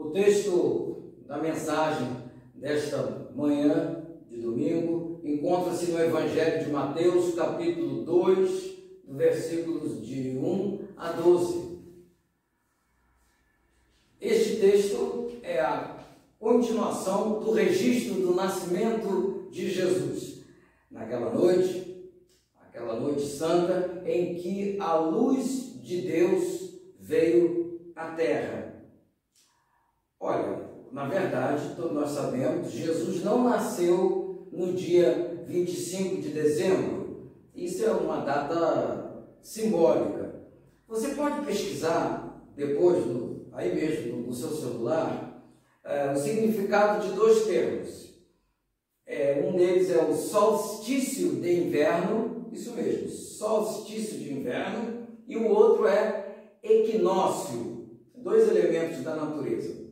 O texto da mensagem desta manhã de domingo encontra-se no Evangelho de Mateus, capítulo 2, versículos de 1 a 12. Este texto é a continuação do registro do nascimento de Jesus. Naquela noite, aquela noite santa, em que a luz de Deus veio à terra. Olha, na verdade, todos nós sabemos, Jesus não nasceu no dia 25 de dezembro. Isso é uma data simbólica. Você pode pesquisar depois, aí mesmo no seu celular, o significado de dois termos. Um deles é o solstício de inverno, isso mesmo, solstício de inverno, e o outro é equinócio, dois elementos da natureza.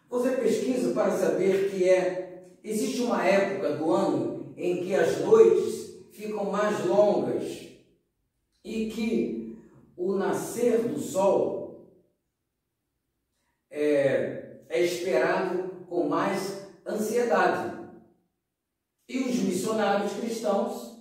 Você pesquisa para saber que existe uma época do ano em que as noites ficam mais longas e que o nascer do sol é esperado com mais ansiedade. E os missionários cristãos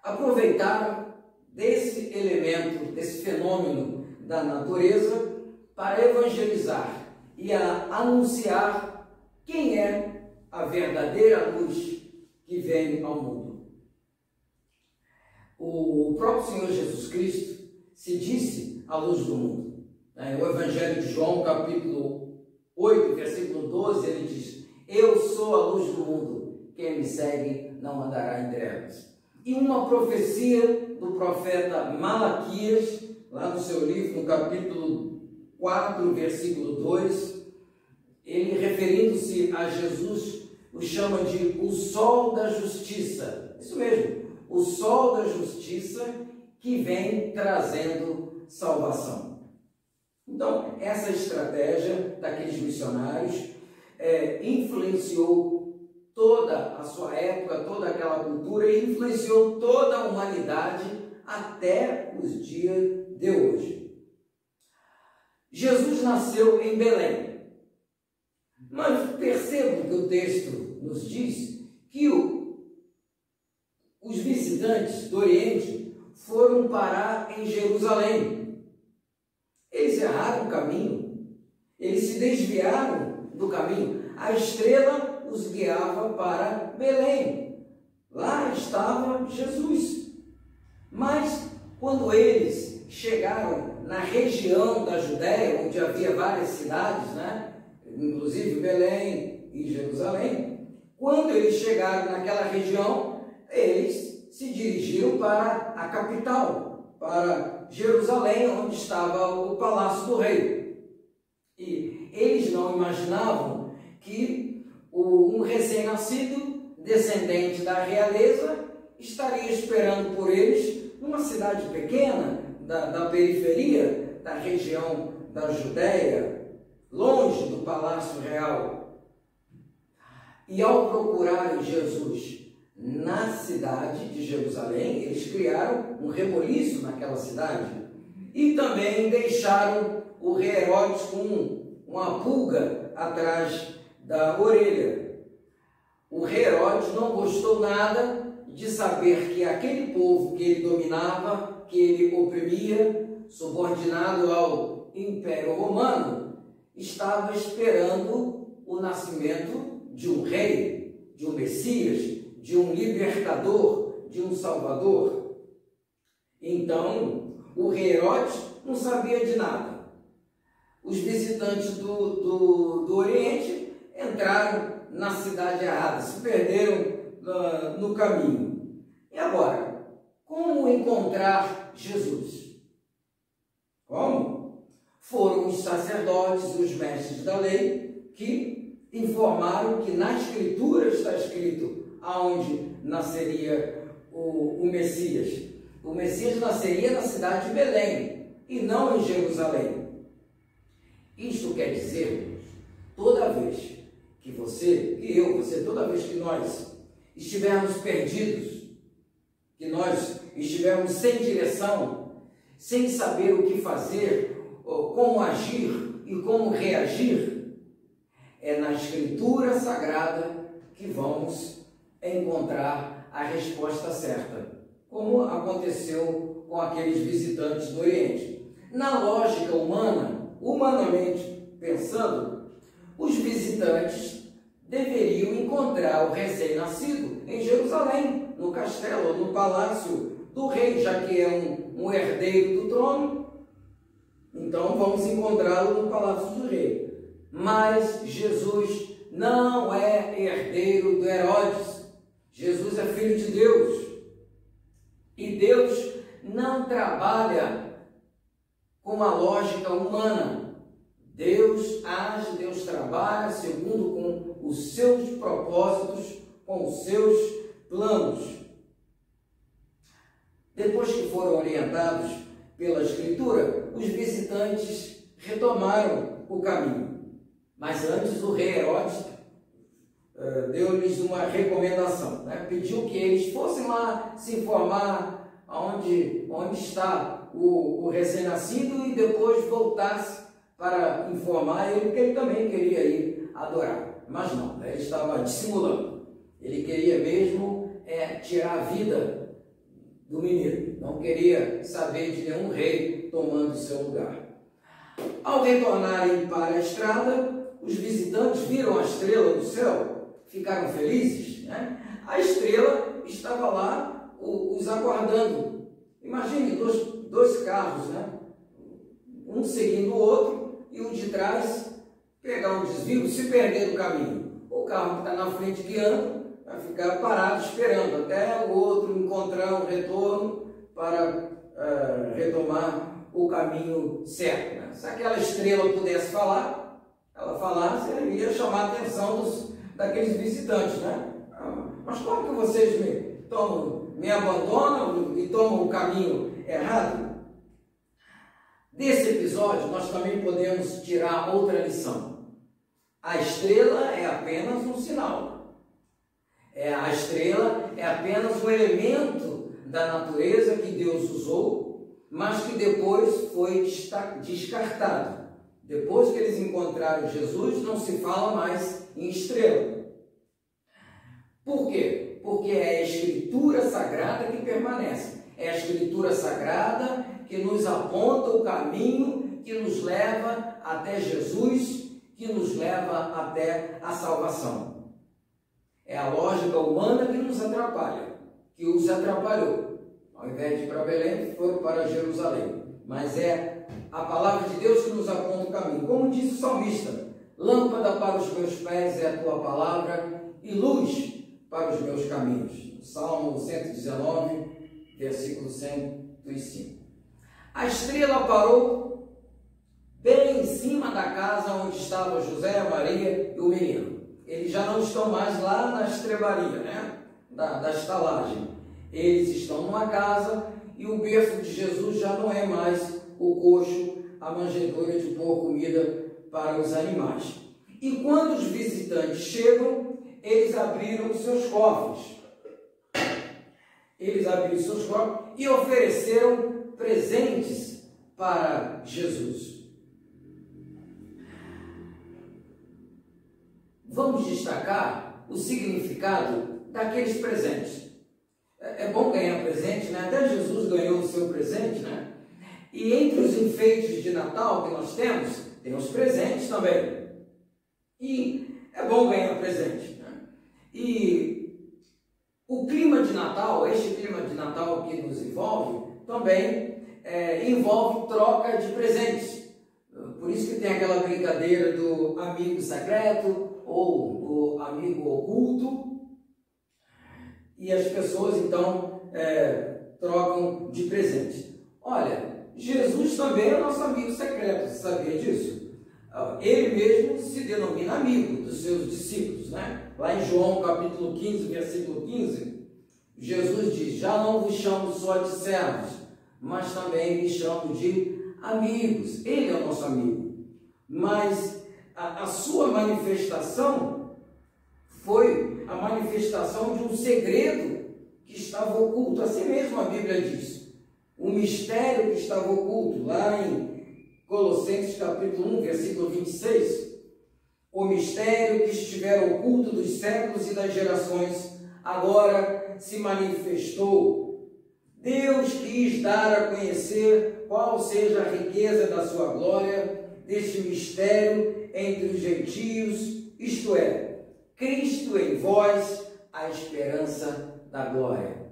aproveitaram desse elemento, desse fenômeno da natureza para evangelizar e a anunciar quem é a verdadeira luz que vem ao mundo. O próprio Senhor Jesus Cristo se disse a luz do mundo. O Evangelho de João, capítulo 8, versículo 12, ele diz: eu sou a luz do mundo, quem me segue não andará em trevas. E uma profecia do profeta Malaquias, lá no seu livro, no capítulo 4, versículo 2, ele, referindo-se a Jesus, o chama de o sol da justiça. Isso mesmo, o sol da justiça que vem trazendo salvação. Então, essa estratégia daqueles missionários influenciou toda a sua época, toda aquela cultura, e influenciou toda a humanidade até os dias de hoje. Jesus nasceu em Belém, mas percebam que o texto nos diz que os visitantes do Oriente foram parar em Jerusalém. Eles erraram o caminho, eles se desviaram do caminho. A estrela os guiava para Belém, lá estava Jesus. Mas quando eles chegaram na região da Judéia, onde havia várias cidades, inclusive Belém e Jerusalém, quando eles chegaram naquela região, eles se dirigiram para a capital, para Jerusalém, onde estava o palácio do rei. E eles não imaginavam que um recém-nascido, descendente da realeza, estaria esperando por eles numa cidade pequena, da periferia da região da Judéia, longe do palácio real. E ao procurarem Jesus na cidade de Jerusalém, eles criaram um reboliço naquela cidade e também deixaram o rei Herodes com uma pulga atrás da orelha. O rei Herodes não gostou nada de saber que aquele povo que ele dominava, que ele oprimia, subordinado ao Império Romano, estava esperando o nascimento de um rei, de um Messias, de um libertador, de um salvador. Então, o rei Herodes não sabia de nada. Os visitantes do Oriente entraram na cidade errada, se perderam no caminho. E agora, como encontrar Jesus? Como? Foram os sacerdotes e os mestres da lei que informaram que na Escritura está escrito aonde nasceria o Messias. O Messias nasceria na cidade de Belém e não em Jerusalém. Isto quer dizer, toda vez que você, que eu, toda vez que nós estivermos perdidos, que nós estivermos sem direção, sem saber o que fazer, como agir e como reagir, É na Escritura Sagrada que vamos encontrar a resposta certa, como aconteceu com aqueles visitantes do Oriente. Na lógica humana, humanamente pensando, os visitantes deveriam encontrar o recém-nascido em Jerusalém, no castelo, no palácio do rei, já que é um herdeiro do trono. Então vamos encontrá-lo no palácio do rei. Mas Jesus não é herdeiro do Herodes. Jesus é filho de Deus. E Deus não trabalha com a lógica humana. Deus age, Deus trabalha segundo com os seus propósitos, com os seus planos. Depois que foram orientados pela Escritura, os visitantes retomaram o caminho. Mas antes o rei Herodes deu-lhes uma recomendação, né? Pediu que eles fossem lá se informar onde está o recém-nascido e depois voltasse para informar ele, que ele também queria ir adorar. Mas não, ele estava dissimulando. Ele queria mesmo tirar a vida do menino. Não queria saber de nenhum rei tomando seu lugar. Ao retornarem para a estrada, os visitantes viram a estrela no céu, ficaram felizes, né? A estrela estava lá os aguardando. Imagine dois carros, né? Um seguindo o outro e o de trás pegar um desvio, se perder do caminho. O carro que está na frente guiando vai ficar parado esperando até o outro encontrar um retorno para retomar o caminho certo, né? Se aquela estrela pudesse falar, ela falasse, ia chamar a atenção daqueles visitantes, né? Mas como que vocês me abandonam e tomam o caminho errado? Desse episódio, nós também podemos tirar outra lição. A estrela é apenas um sinal. A estrela é apenas um elemento da natureza que Deus usou, mas que depois foi descartado. Depois que eles encontraram Jesus, não se fala mais em estrela. Por quê? Porque é a Escritura Sagrada que permanece. É a Escritura Sagrada que nos aponta o caminho que nos leva até Jesus, que nos leva até a salvação. É a lógica humana que nos atrapalha, que os atrapalhou. Ao invés de ir para Belém, foram para Jerusalém. Mas é a palavra de Deus que nos aponta o caminho. Como disse o salmista, lâmpada para os meus pés é a tua palavra e luz para os meus caminhos. Salmo 119, versículo 105. A estrela parou bem em cima da casa onde estavam José, Maria e o menino. Eles já não estão mais lá na estrebaria, né? da estalagem. Eles estão numa casa e o berço de Jesus já não é mais o coxo, a manjedoura de pôr comida para os animais. E quando os visitantes chegam, eles abriram seus cofres. Eles abriram seus cofres e ofereceram presentes para Jesus. Vamos destacar o significado daqueles presentes. É bom ganhar presente, né? Até Jesus ganhou o seu presente, né? E entre os enfeites de Natal que nós temos, tem os presentes também. E é bom ganhar presente, né? E o clima de Natal, este clima de Natal que nos envolve, também envolve troca de presentes. Por isso que tem aquela brincadeira do amigo secreto ou do amigo oculto. E as pessoas, então, trocam de presente. Olha, Jesus também é nosso amigo secreto, você sabia disso? Ele mesmo se denomina amigo dos seus discípulos, né? Lá em João capítulo 15, versículo 15, Jesus diz, já não vos chamo só de servos, mas também me chamo de amigos. Ele é o nosso amigo. Mas a sua manifestação foi a manifestação de um segredo que estava oculto. Assim mesmo a Bíblia diz. Um mistério que estava oculto. Lá em Colossenses capítulo 1, versículo 26, O mistério que estivera oculto dos séculos e das gerações, agora se manifestou. Deus quis dar a conhecer qual seja a riqueza da sua glória, deste mistério entre os gentios, isto é, Cristo em vós, a esperança da glória.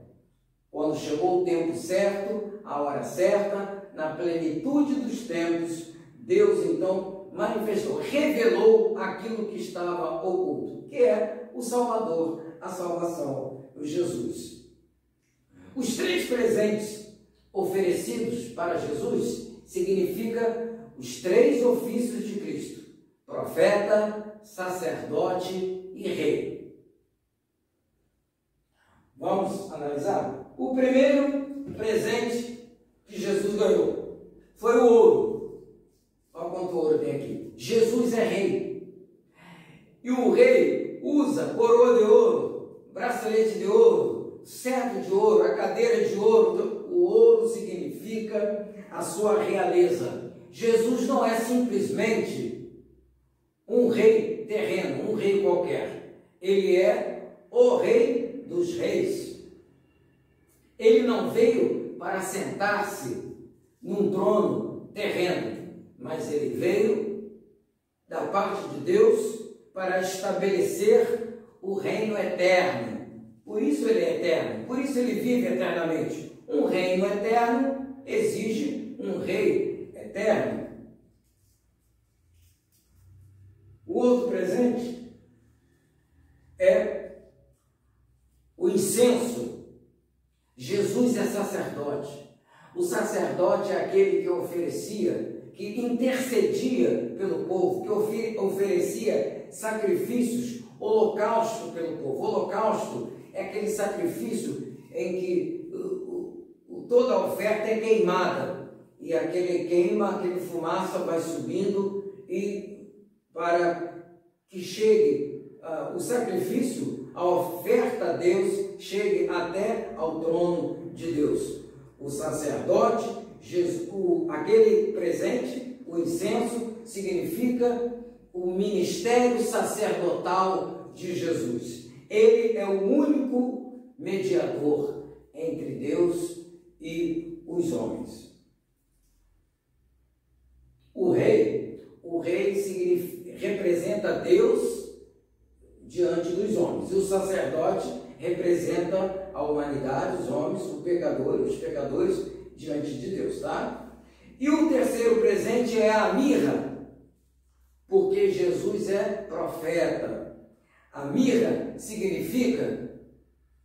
Quando chegou o tempo certo, a hora certa, na plenitude dos tempos, Deus então manifestou, revelou aquilo que estava oculto, que é o Salvador, a salvação, o Jesus. Os 3 presentes oferecidos para Jesus significa os 3 ofícios de Cristo: profeta, sacerdote e rei. Vamos analisar? O primeiro presente que Jesus ganhou foi o ouro. Olha quanto ouro tem aqui. Jesus é rei. E o rei usa coroa de ouro, bracelete de ouro, cetro de ouro, a cadeira de ouro. O ouro significa a sua realeza. Jesus não é simplesmente um rei terreno, um rei qualquer. Ele é o rei dos reis. Ele não veio para sentar-se num trono terreno, mas ele veio da parte de Deus para estabelecer o reino eterno. Por isso ele é eterno, por isso ele vive eternamente. Um reino eterno exige um rei eterno. O outro presente é o incenso. Jesus é sacerdote. O sacerdote é aquele que oferecia, que intercedia pelo povo, que oferecia sacrifícios, holocausto pelo povo. O holocausto é aquele sacrifício em que toda a oferta é queimada, e aquele fumaça vai subindo, e para que chegue o sacrifício, a oferta a Deus, chegue até ao trono de Deus. O sacerdote, aquele presente, o incenso, significa o ministério sacerdotal de Jesus. Ele é o único mediador entre Deus e os homens. O rei representa Deus diante dos homens. E o sacerdote representa a humanidade, os homens, os pecadores diante de Deus, tá? E o terceiro presente é a mirra, porque Jesus é profeta. A mirra significa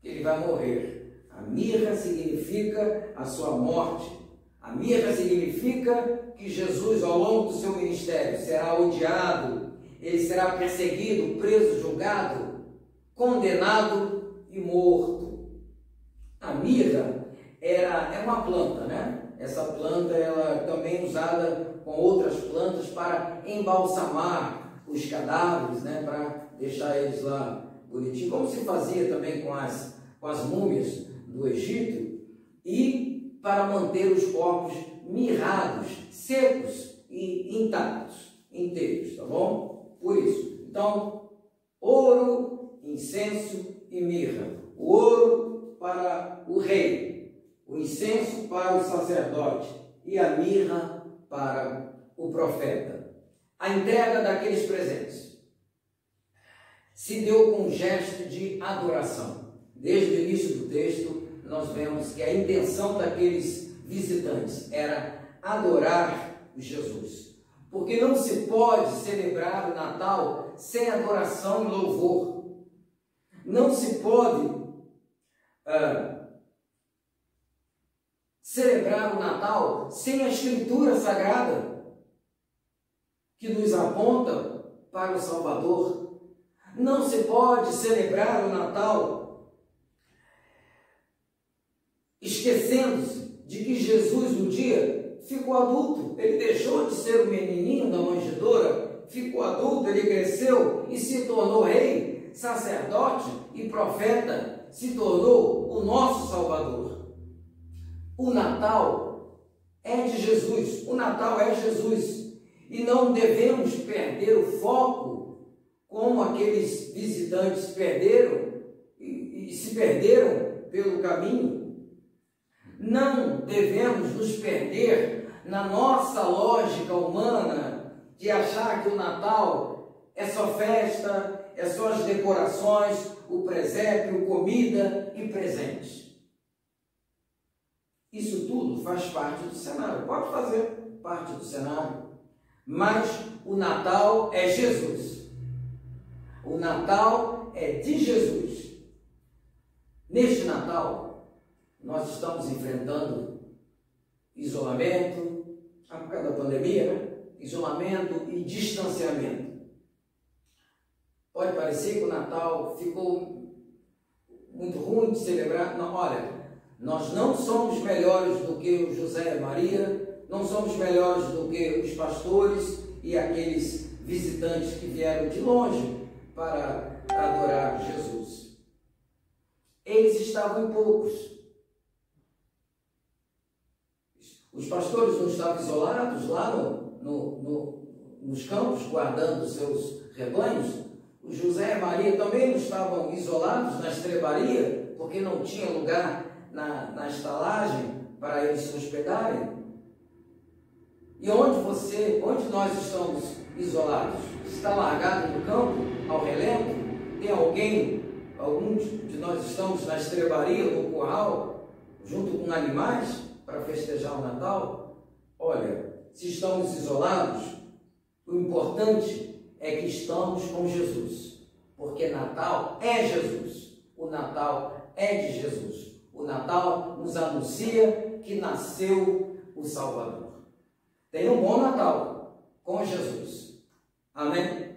que ele vai morrer. A mirra significa a sua morte. A mirra significa que Jesus, ao longo do seu ministério, será odiado, ele será perseguido, preso, julgado, condenado e morto. A mirra é uma planta, né? Essa planta ela também é usada com outras plantas para embalsamar os cadáveres, né? Para deixar eles lá bonitinhos, como se fazia também com as múmias do Egito, e para manter os corpos mirrados, secos e inteiros, tá bom? Por isso, então, ouro, incenso e mirra. O ouro para o rei, o incenso para o sacerdote e a mirra para o profeta. A entrega daqueles presentes se deu com um gesto de adoração. Desde o início do texto, nós vemos que a intenção daqueles visitantes era adorar Jesus. Porque não se pode celebrar o Natal sem adoração e louvor. Não se pode celebrar o Natal sem a Escritura Sagrada, que nos aponta para o Salvador. Não se pode celebrar o Natal esquecendo-se de que Jesus um dia ficou adulto. Ele deixou de ser o menininho da manjedoura, ficou adulto, ele cresceu e se tornou rei, sacerdote e profeta, se tornou o nosso Salvador. O Natal é de Jesus, o Natal é Jesus, e não devemos perder o foco como aqueles visitantes perderam e se perderam pelo caminho. Não devemos nos perder na nossa lógica humana de achar que o Natal é só festa, é só as decorações, o presépio, comida e presentes. Isso tudo faz parte do cenário, pode fazer parte do cenário, mas o Natal é Jesus. O Natal é de Jesus. Neste Natal, nós estamos enfrentando isolamento, por causa da pandemia, né? Isolamento e distanciamento. Pode parecer que o Natal ficou muito ruim de celebrar. Não, olha, nós não somos melhores do que o José e Maria, não somos melhores do que os pastores e aqueles visitantes que vieram de longe para adorar Jesus. Eles estavam em poucos. Os pastores não estavam isolados lá nos campos, guardando os seus rebanhos. O José e Maria também não estavam isolados na estrebaria, porque não tinha lugar na estalagem para eles se hospedarem. E onde nós estamos isolados? Está largado no campo, ao relento? Tem alguns de nós estamos na estrebaria, no curral, junto com animais, para festejar o Natal? Olha, se estamos isolados, o importante é que estamos com Jesus, porque Natal é Jesus, o Natal é de Jesus, o Natal nos anuncia que nasceu o Salvador. Tenha um bom Natal com Jesus. Amém?